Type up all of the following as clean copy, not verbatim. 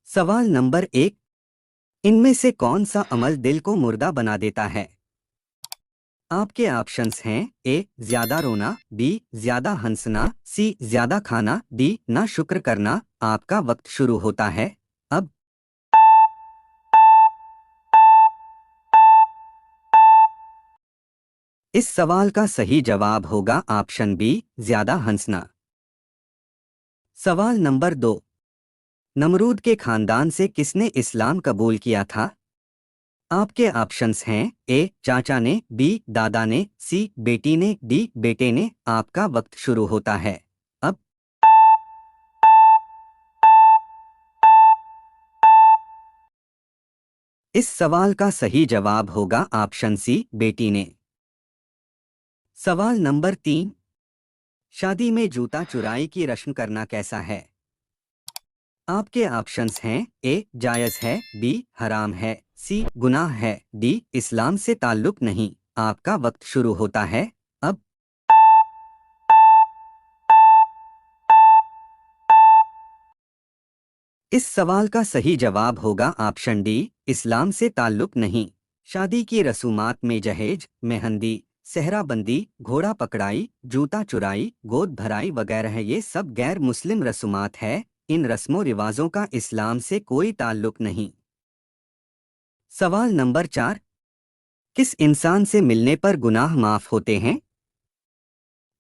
सवाल नंबर 1। इनमें से कौन सा अमल दिल को मुर्दा बना देता है? आपके ऑप्शंस हैं ए ज्यादा रोना, बी ज्यादा हंसना, सी ज्यादा खाना, डी ना शुक्र करना। आपका वक्त शुरू होता है अब। इस सवाल का सही जवाब होगा ऑप्शन बी ज्यादा हंसना। सवाल नंबर 2। नमरूद के खानदान से किसने इस्लाम कबूल किया था? आपके ऑप्शंस हैं ए चाचा ने, बी दादा ने, सी बेटी ने, डी बेटे ने। आपका वक्त शुरू होता है अब। इस सवाल का सही जवाब होगा ऑप्शन सी बेटी ने। सवाल नंबर 3। शादी में जूता चुराई की रस्म करना कैसा है? आपके ऑप्शंस हैं ए जायज़ है, बी हराम है, सी गुनाह है, डी इस्लाम से ताल्लुक नहीं। आपका वक्त शुरू होता है अब। इस सवाल का सही जवाब होगा ऑप्शन डी इस्लाम से ताल्लुक नहीं। शादी की रसूमात में जहेज, मेहंदी, सेहराबंदी, घोड़ा पकड़ाई, जूता चुराई, गोद भराई वगैरह ये सब गैर मुस्लिम रसूमात है। इन रस्मों रिवाजों का इस्लाम से कोई ताल्लुक नहीं। सवाल नंबर 4। किस इंसान से मिलने पर गुनाह माफ होते हैं?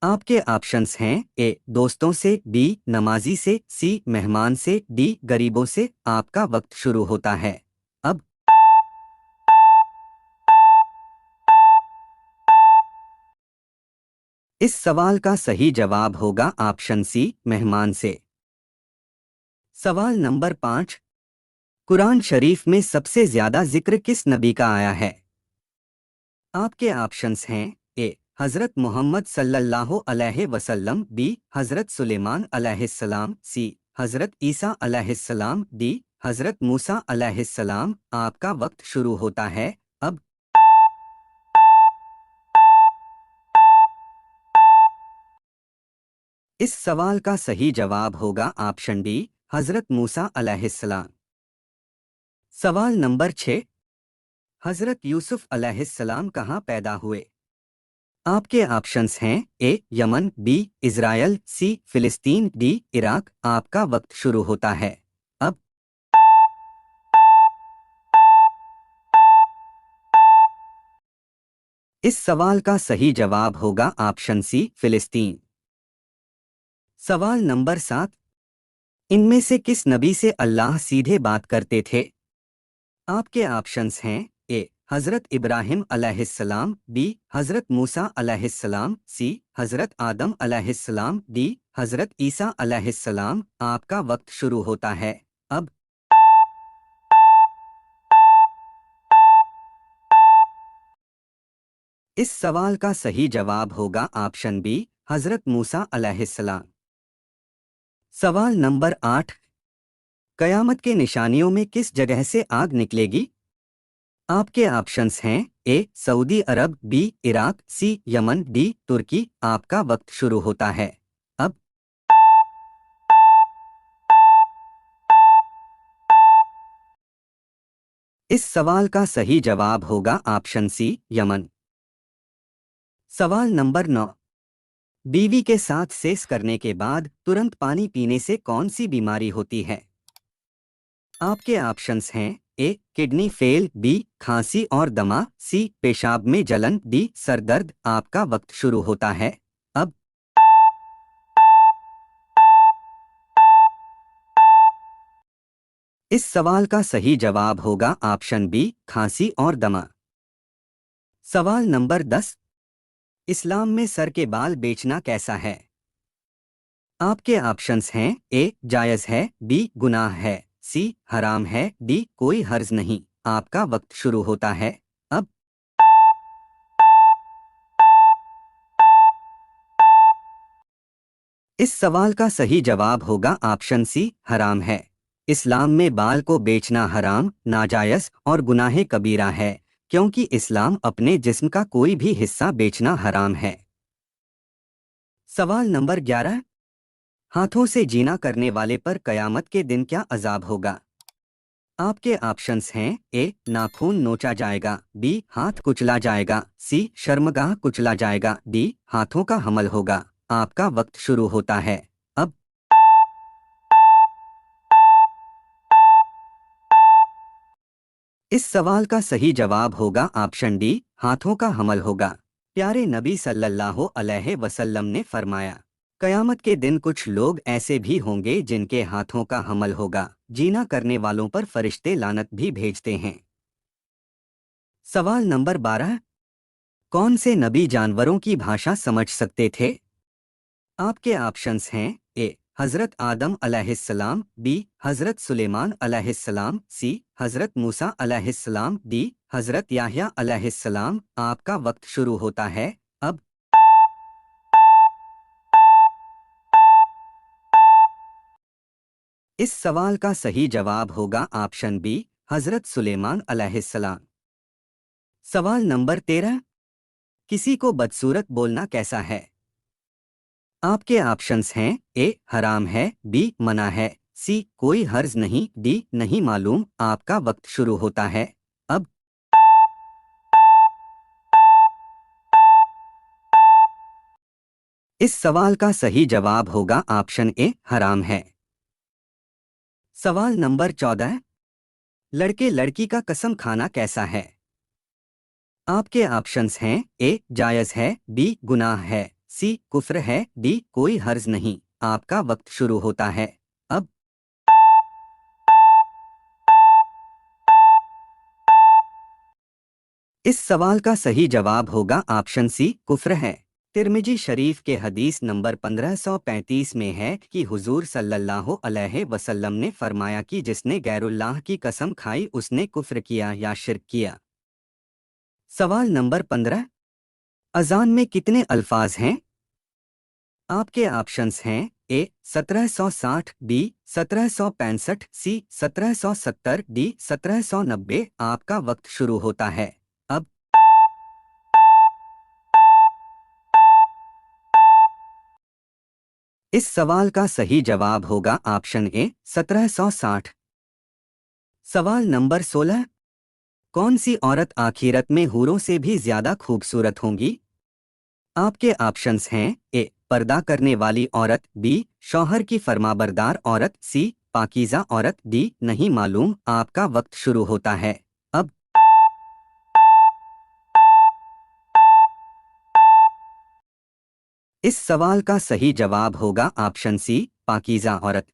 आपके ऑप्शंस हैं ए दोस्तों से, बी नमाजी से, सी मेहमान से, डी गरीबों से। आपका वक्त शुरू होता है अब। इस सवाल का सही जवाब होगा ऑप्शन सी मेहमान से। सवाल नंबर 5। कुरान शरीफ में सबसे ज्यादा जिक्र किस नबी का आया है? आपके ऑप्शंस हैं ए हज़रत मोहम्मद सल्लल्लाहु अलैहि वसल्लम, बी हज़रत सुलेमान अलैहिस्सलाम, सी हज़रत ईसा अलैहिस्सलाम, डी हज़रत मूसा अलैहिस्सलाम। आपका वक्त शुरू होता है अब। इस सवाल का सही जवाब होगा ऑप्शन डी हज़रत मूसा अलैहिस्सलाम। सवाल नंबर 6। हज़रत यूसुफ अलैहिस्सलाम कहाँ पैदा हुए? आपके ऑप्शंस हैं ए यमन, बी इज़राइल, सी फिलिस्तीन, डी इराक। आपका वक्त शुरू होता है अब। इस सवाल का सही जवाब होगा ऑप्शन सी फिलिस्तीन। सवाल नंबर 7। इनमें से किस नबी से अल्लाह सीधे बात करते थे? आपके ऑप्शंस हैं ए हज़रत इब्राहिम अलैहिस्सलाम, बी हज़रत मूसा अलैहिस्सलाम, सी हज़रत आदम अलैहिस्सलाम, डी हज़रत ईसा अलैहिस्सलाम। आपका वक्त शुरू होता है अब। इस सवाल का सही जवाब होगा ऑप्शन बी हज़रत मूसा अलैहिस्सलाम। सवाल नंबर 8। कयामत के निशानियों में किस जगह से आग निकलेगी? आपके ऑप्शंस हैं ए सऊदी अरब, बी इराक, सी यमन, डी तुर्की। आपका वक्त शुरू होता है अब। इस सवाल का सही जवाब होगा ऑप्शन सी यमन। सवाल नंबर 9। बीवी के साथ सेक्स करने के बाद तुरंत पानी पीने से कौन सी बीमारी होती है? आपके ऑप्शंस हैं ए किडनी फेल, बी खांसी और दमा, सी पेशाब में जलन, डी सर दर्द। आपका वक्त शुरू होता है अब। इस सवाल का सही जवाब होगा ऑप्शन बी खांसी और दमा। सवाल नंबर 10। इस्लाम में सर के बाल बेचना कैसा है? आपके ऑप्शंस हैं ए जायज़ है, बी गुनाह है, सी हराम है, डी कोई हर्ज नहीं। आपका वक्त शुरू होता है अब। इस सवाल का सही जवाब होगा ऑप्शन सी हराम है। इस्लाम में बाल को बेचना हराम, नाजायज़ और गुनाहे कबीरा है, क्योंकि इस्लाम अपने जिस्म का कोई भी हिस्सा बेचना हराम है। सवाल नंबर 11। हाथों से जीना करने वाले पर कयामत के दिन क्या अजाब होगा? आपके ऑप्शंस हैं ए नाखून नोचा जाएगा, बी हाथ कुचला जाएगा, सी शर्मगाह कुचला जाएगा, डी हाथों का हमल होगा। आपका वक्त शुरू होता है अब। इस सवाल का सही जवाब होगा ऑप्शन डी हाथों का हमल होगा। प्यारे नबी सल्लल्लाहु अलैहि वसल्लम ने फरमाया, कयामत के दिन कुछ लोग ऐसे भी होंगे जिनके हाथों का हमल होगा। जीना करने वालों पर फरिश्ते लानत भी भेजते हैं। सवाल नंबर 12, कौन से नबी जानवरों की भाषा समझ सकते थे? आपके ऑप्शंस हैं ए हजरत आदम अलैहिस्सलाम, बी हजरत सुलेमान अलैहिस्सलाम, सी हजरत मूसा अलैहिस्सलाम, डी हजरत याह्या अलैहिस्सलाम। आपका वक्त शुरू होता है अब। इस सवाल का सही जवाब होगा ऑप्शन बी हजरत सुलेमान अलैहिस्सलाम। सवाल नंबर 13, किसी को बदसूरत बोलना कैसा है? आपके ऑप्शंस हैं ए हराम है, बी मना है, सी कोई हर्ज नहीं, डी नहीं मालूम। आपका वक्त शुरू होता है अब। इस सवाल का सही जवाब होगा ऑप्शन ए हराम है। सवाल नंबर 14, लड़के लड़की का कसम खाना कैसा है? आपके ऑप्शंस हैं ए जायज है, बी गुनाह है, सी कुफ्र है, डी कोई हर्ज नहीं। आपका वक्त शुरू होता है अब। इस सवाल का सही जवाब होगा ऑप्शन सी कुफ्र है। तिर्मिजी शरीफ के हदीस नंबर 1535 में है कि हुजूर सल्लल्लाहु अलैहि वसल्लम ने फरमाया कि जिसने गैरुल्लाह की कसम खाई उसने कुफ्र किया या शिर्क किया। सवाल नंबर 15, अजान में कितने अल्फाज हैं? आपके ऑप्शंस हैं ए 1760, बी 1765, सी 1770, डी 1790। आपका वक्त शुरू होता है अब। इस सवाल का सही जवाब होगा ऑप्शन ए 1760। सवाल नंबर 16, कौन सी औरत आखिरत में हूरों से भी ज्यादा खूबसूरत होंगी? आपके ऑप्शंस हैं ए पर्दा करने वाली औरत, बी शौहर की फरमाबरदार औरत, सी पाकीज़ा औरत, डी नहीं मालूम। आपका वक्त शुरू होता है अब। इस सवाल का सही जवाब होगा ऑप्शन सी पाकीज़ा औरत।